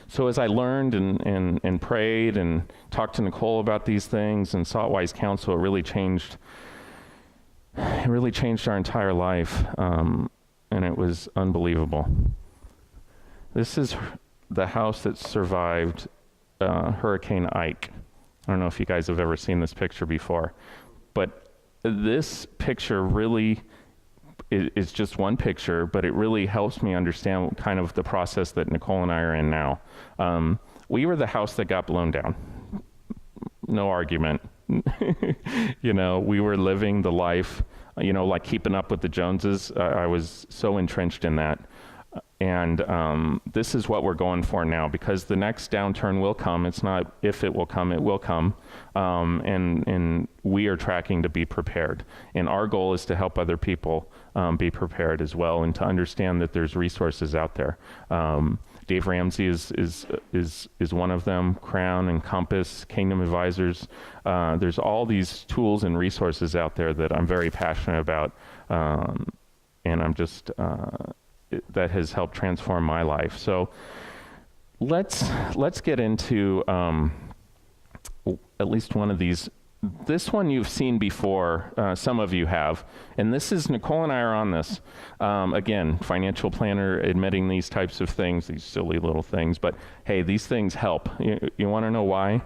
So as I learned and prayed and talked to Nicole about these things and sought wise counsel, it really changed our entire life, and it was unbelievable. This is the house that survived Hurricane Ike. I don't know if you guys have ever seen this picture before, but this picture really is just one picture, but it really helps me understand kind of the process that Nicole and I are in now. We were the house that got blown down. No argument. We were living the life, like keeping up with the Joneses. I was so entrenched in that. And this is what we're going for now, because the next downturn will come. It's not if it will come, it will come. And we are tracking to be prepared. And our goal is to help other people be prepared as well, and to understand that there's resources out there. Dave Ramsey is one of them, Crown and Compass, Kingdom Advisors. There's all these tools and resources out there that I'm very passionate about. And I'm just... that has helped transform my life. So let's get into at least one of these. This one you've seen before, some of you have, and this is, Nicole and I are on this. Again, financial planner admitting these types of things, these silly little things, but hey, these things help. You want to know why?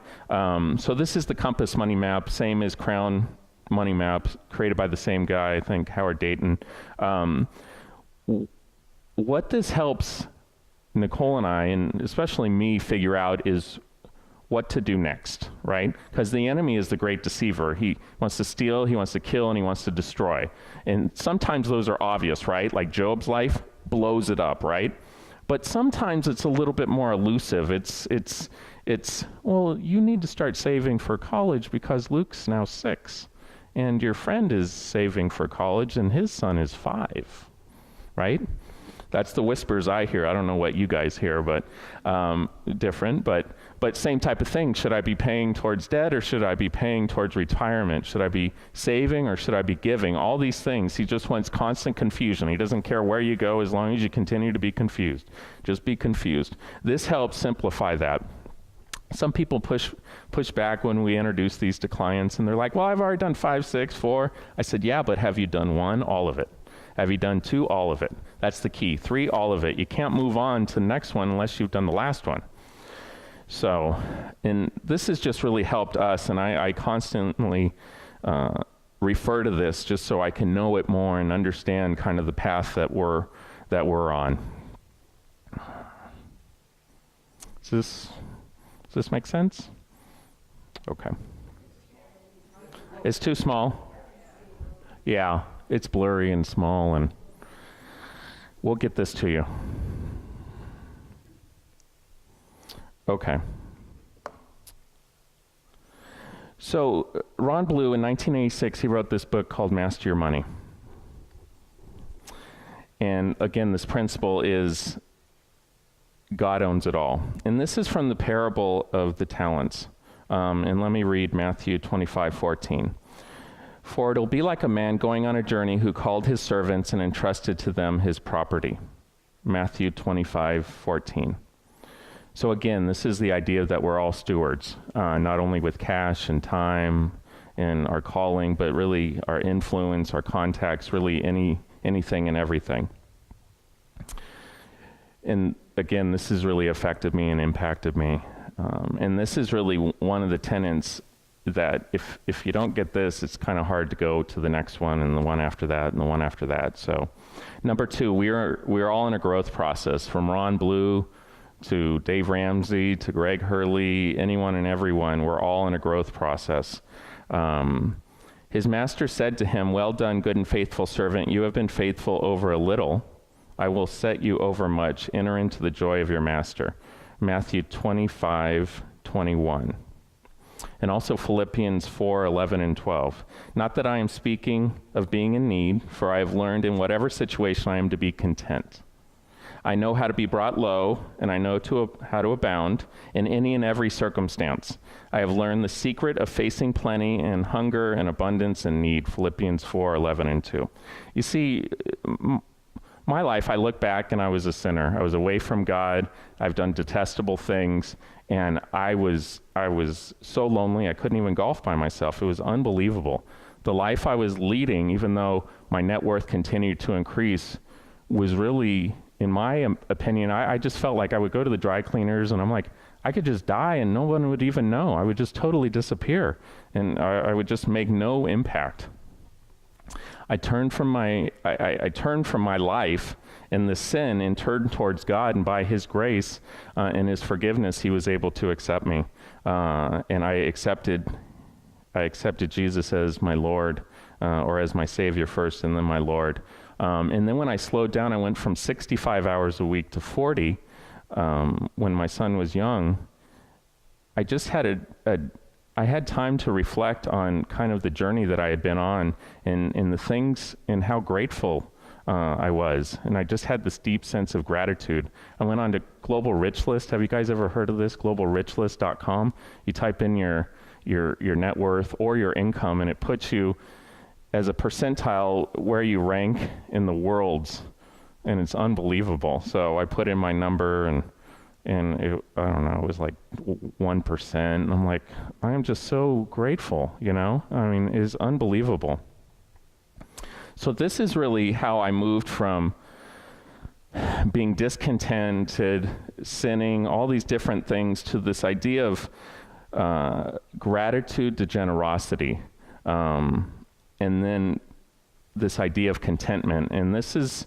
So this is the Compass money map, same as Crown money map, created by the same guy, I think, Howard Dayton. What this helps Nicole and I, and especially me, figure out is what to do next, right? Because the enemy is the great deceiver. He wants to steal, he wants to kill, and he wants to destroy. And sometimes those are obvious, right? Like Job's life blows it up, right? But sometimes it's a little bit more elusive. It's well, you need to start saving for college because Luke's now 6, and your friend is saving for college, and his son is 5, right? That's the whispers I hear. I don't know what you guys hear, but different, but same type of thing. Should I be paying towards debt, or should I be paying towards retirement? Should I be saving, or should I be giving? All these things. He just wants constant confusion. He doesn't care where you go as long as you continue to be confused. Just be confused. This helps simplify that. Some people push back when we introduce these to clients, and they're like, well, I've already done 5, 6, 4. I said, yeah, but have you done 1? All of it. Have you done 2? All of it. That's the key. 3, all of it. You can't move on to the next one unless you've done the last one. So, and this has just really helped us, and I constantly refer to this just so I can know it more and understand kind of the path that we're on. Does this make sense? Okay. It's too small? Yeah. It's blurry and small, and we'll get this to you. Okay. So Ron Blue, in 1986, he wrote this book called Master Your Money. And again, this principle is God owns it all. And this is from the parable of the talents. And let me read Matthew 25:14. For it'll be like a man going on a journey who called his servants and entrusted to them his property. Matthew 25:14. So again, this is the idea that we're all stewards, not only with cash and time and our calling, but really our influence, our contacts, really anything and everything. And again, this has really affected me and impacted me. And this is really one of the tenets that if you don't get this, it's kind of hard to go to the next one and the one after that and the one after that. So number 2, we're all in a growth process, from Ron Blue to Dave Ramsey to Greg Hurley, anyone and everyone. We're all in a growth process. His master said to him, well done, good and faithful servant. You have been faithful over a little. I will set you over much. Enter into the joy of your master. Matthew 25:21. And also Philippians 4:11 and 12. Not that I am speaking of being in need, for I have learned in whatever situation I am to be content. I know how to be brought low, and I know how to abound in any and every circumstance. I have learned the secret of facing plenty and hunger and abundance and need. Philippians 4:11 and 2. You see, my life, I look back and I was a sinner. I was away from God. I've done detestable things, and I was so lonely I couldn't even golf by myself. It was unbelievable. The life I was leading, even though my net worth continued to increase, was really, in my opinion, I just felt like I would go to the dry cleaners and I'm like, I could just die and no one would even know. I would just totally disappear and I would just make no impact. I turned from my life and the sin and turned towards God, and by his grace and his forgiveness, he was able to accept me. And I accepted Jesus as my Lord, or as my Savior first, and then my Lord. And then when I slowed down, I went from 65 hours a week to 40 when my son was young. I just had I had time to reflect on kind of the journey that I had been on and the things and how grateful I was. And I just had this deep sense of gratitude. I went on to Global Rich List. Have you guys ever heard of this? globalrichlist.com. You type in your net worth or your income, and it puts you as a percentile where you rank in the worlds, and it's unbelievable. So I put in my number, and it, I don't know, it was like 1%. And I'm like, I am just so grateful, you know? I mean, it is unbelievable. So this is really how I moved from being discontented, sinning, all these different things, to this idea of gratitude to generosity. And then this idea of contentment. And this is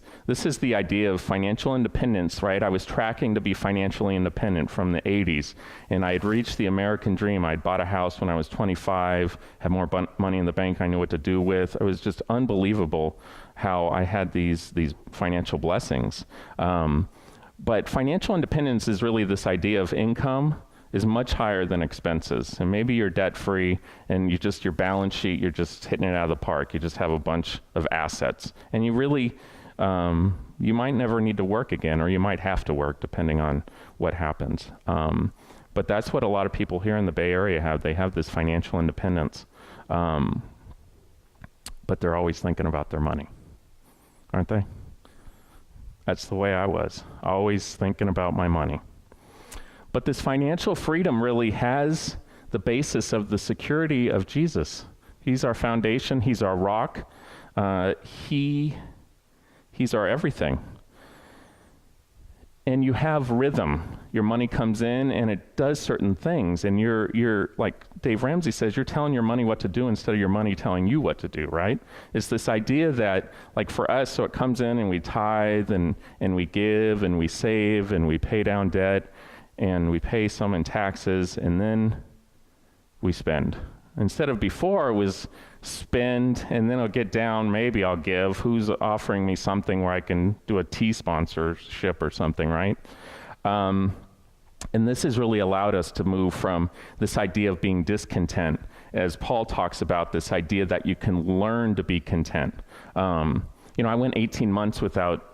the idea of financial independence, right? I was tracking to be financially independent from the 80s, and I had reached the American dream. I'd bought a house when I was 25, had more money in the bank I knew what to do with. It was just unbelievable how I had these financial blessings. But financial independence is really this idea of income is much higher than expenses. And maybe you're debt-free and your balance sheet, you're just hitting it out of the park. You just have a bunch of assets. And you really, you might never need to work again, or you might have to work depending on what happens. But that's what a lot of people here in the Bay Area have. They have this financial independence. But they're always thinking about their money, aren't they? That's the way I was, always thinking about my money. But this financial freedom really has the basis of the security of Jesus. He's our foundation. He's our rock. He's our everything. And you have rhythm. Your money comes in and it does certain things. And you're like Dave Ramsey says, you're telling your money what to do instead of your money telling you what to do, right? It's this idea that, like for us, so it comes in and we tithe and we give and we save and we pay down debt, and we pay some in taxes, and then we spend. Instead of before, it was spend, and then I'll get down, maybe I'll give. Who's offering me something where I can do a tea sponsorship or something, right? And this has really allowed us to move from this idea of being discontent, as Paul talks about this idea that you can learn to be content. You know, I went 18 months without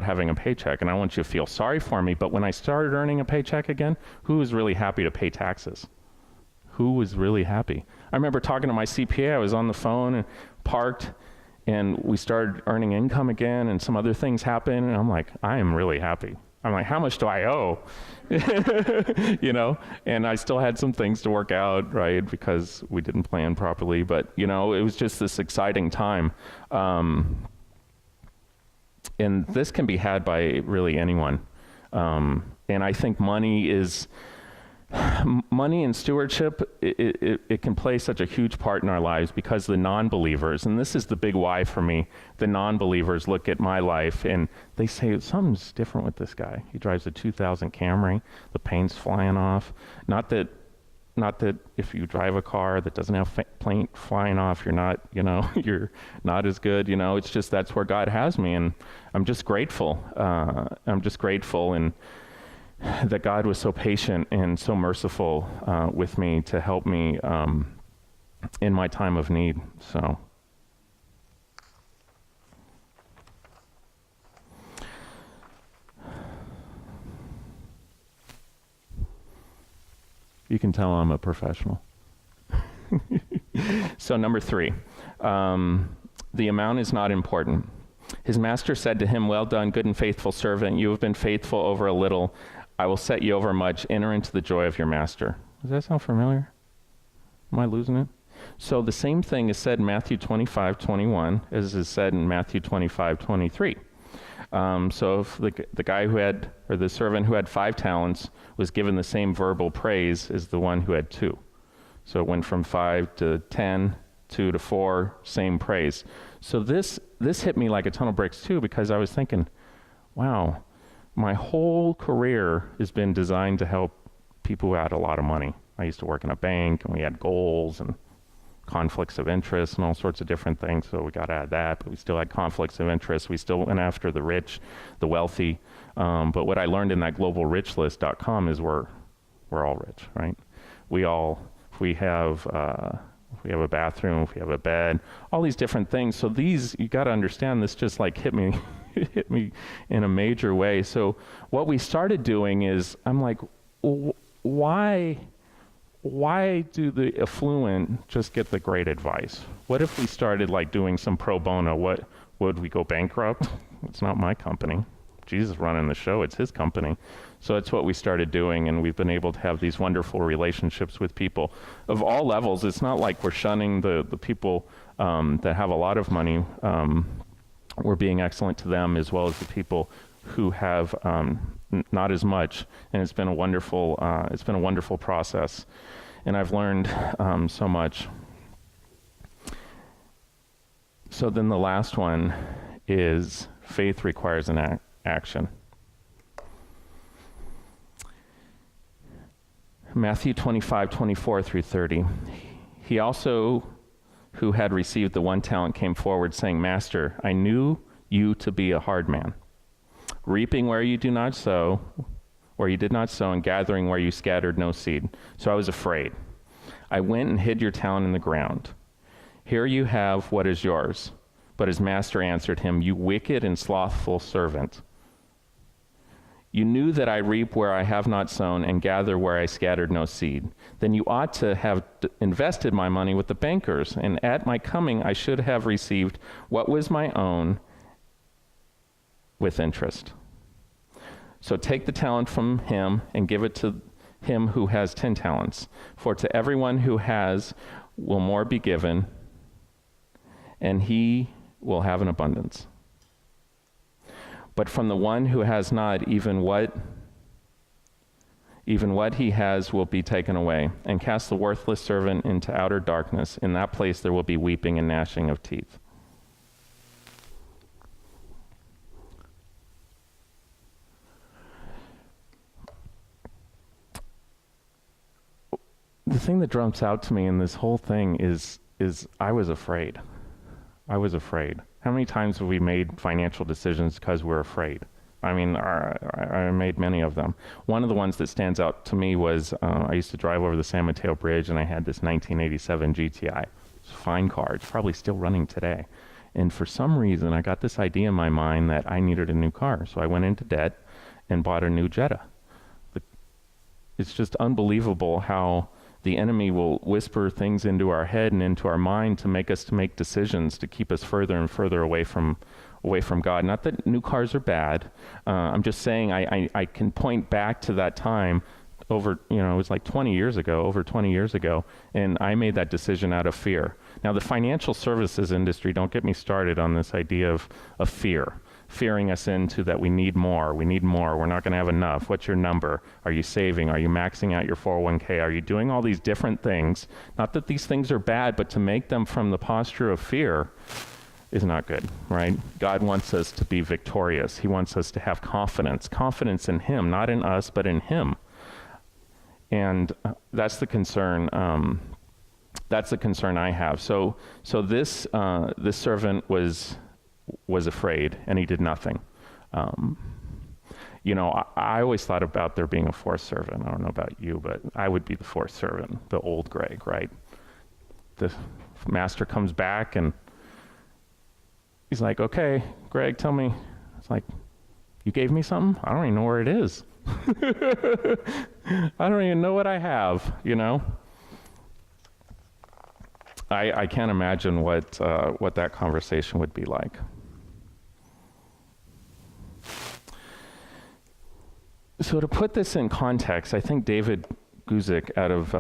having a paycheck, and I want you to feel sorry for me, but when I started earning a paycheck again, who was really happy to pay taxes? Who was really happy? I remember talking to my CPA. I was on the phone and parked, and we started earning income again, and some other things happened, and I'm like, I am really happy. I'm like, how much do I owe? You know, and I still had some things to work out, right, because we didn't plan properly, but, you know, it was just this exciting time. And this can be had by really anyone. And I think money and stewardship, it can play such a huge part in our lives, because the non-believers, and this is the big why for me, the non-believers look at my life and they say, something's different with this guy. He drives a 2000 Camry, the paint's flying off. Not that if you drive a car that doesn't have paint flying off, you're not, you know, you're not as good, you know. It's just that's where God has me, and I'm just grateful. I'm just grateful and that God was so patient and so merciful with me to help me in my time of need. So. You can tell I'm a professional. So number 3, the amount is not important. His master said to him, "Well done, good and faithful servant. You have been faithful over a little. I will set you over much. Enter into the joy of your master." Does that sound familiar? Am I losing it? So the same thing is said in Matthew 25:21 as is said in Matthew 25:23. So if the guy who had, or the servant who had 5 talents was given the same verbal praise as the one who had 2. So it went from 5 to 10, 2 to 4, same praise. So this hit me like a ton of bricks too, because I was thinking, wow, my whole career has been designed to help people who had a lot of money. I used to work in a bank, and we had goals and conflicts of interest and all sorts of different things, so we got to add that, but we still had conflicts of interest. We still went after the rich, the wealthy, but what I learned in that globalrichlist.com is we're all rich, right? If we have a bathroom, if we have a bed, all these different things. So these, you got to understand, this just like hit me hit me in a major way. So what we started doing is, I'm like, why do the affluent just get the great advice? What if we started like doing some pro bono? Would we go bankrupt? It's not my company. Jesus running the show, it's his company. So it's what we started doing, and we've been able to have these wonderful relationships with people of all levels. It's not like we're shunning the people that have a lot of money. We're being excellent to them, as well as the people who have not as much, and it's been a wonderful process, and I've learned so much. So then the last one is faith requires an action. Matthew 25:24-30. He also, who had received the 1 talent, came forward, saying, "Master, I knew you to be a hard man, reaping where you did not sow, and gathering where you scattered no seed. So I was afraid. I went and hid your talent in the ground. Here you have what is yours." But his master answered him, "You wicked and slothful servant. You knew that I reap where I have not sown and gather where I scattered no seed. Then you ought to have invested my money with the bankers, and at my coming I should have received what was my own with interest. So take the talent from him and give it to him who has 10 talents. For to everyone who has will more be given, and he will have an abundance. But from the one who has not, even what he has will be taken away. And cast the worthless servant into outer darkness. In that place there will be weeping and gnashing of teeth." The thing that jumps out to me in this whole thing is I was afraid. I was afraid. How many times have we made financial decisions because we're afraid? I mean, I made many of them. One of the ones that stands out to me was I used to drive over the San Mateo Bridge, and I had this 1987 GTI. It's a fine car. It's probably still running today. And for some reason, I got this idea in my mind that I needed a new car. So I went into debt and bought a new Jetta. It's just unbelievable how the enemy will whisper things into our head and into our mind to make us to make decisions to keep us further and further away from God. Not that new cars are bad. I'm just saying I can point back to that time over, it was like over 20 years ago, and I made that decision out of fear. Now, the financial services industry, don't get me started on this idea of fear. Fearing us into that we need more, we're not going to have enough. What's your number? Are you saving? Are you maxing out your 401k? Are you doing all these different things? Not that these things are bad, but to make them from the posture of fear is not good, right? God wants us to be victorious. He wants us to have confidence in him, not in us, but in him. And that's the concern. That's the concern I have. So this servant was afraid, and he did nothing. I always thought about there being a fourth servant. I don't know about you, but I would be the fourth servant, the old Greg, right? The master comes back, and he's like, "Okay, Greg, tell me." It's like, "You gave me something? I don't even know where it is." I don't even know what I have, I can't imagine what that conversation would be like. So to put this in context, I think David Guzik out of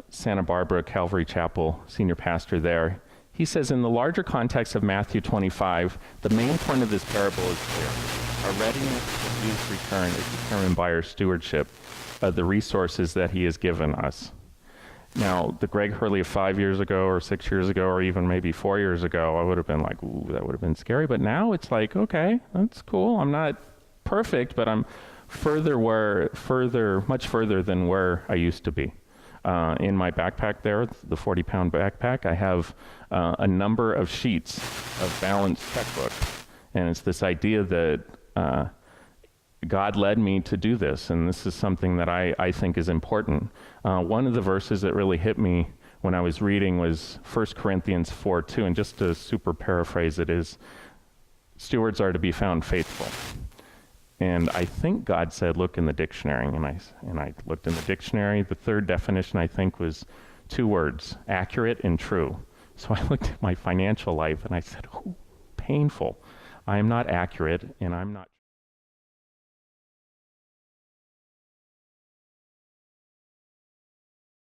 Santa Barbara Calvary Chapel, senior pastor there, he says, in the larger context of Matthew 25, the main point of this parable is clear. Our readiness for Jesus' return is determined by our stewardship of the resources that he has given us. Now, the Greg Hurley of 5 years ago or 6 years ago or even maybe 4 years ago, I would have been like, ooh, that would have been scary. But now it's like, okay, that's cool. I'm not perfect, but I'm much further than where I used to be. In my backpack there, the 40-pound backpack, I have a number of sheets of balanced checkbook. And it's this idea that God led me to do this, and this is something that I think is important. One of the verses that really hit me when I was reading was 1 Corinthians 4:2, and just to super paraphrase it is, stewards are to be found faithful. And I think God said, look in the dictionary, and I looked in the dictionary. The third definition, I think, was 2 words, accurate and true. So I looked at my financial life, and I said, oh, painful. I am not accurate, and I'm not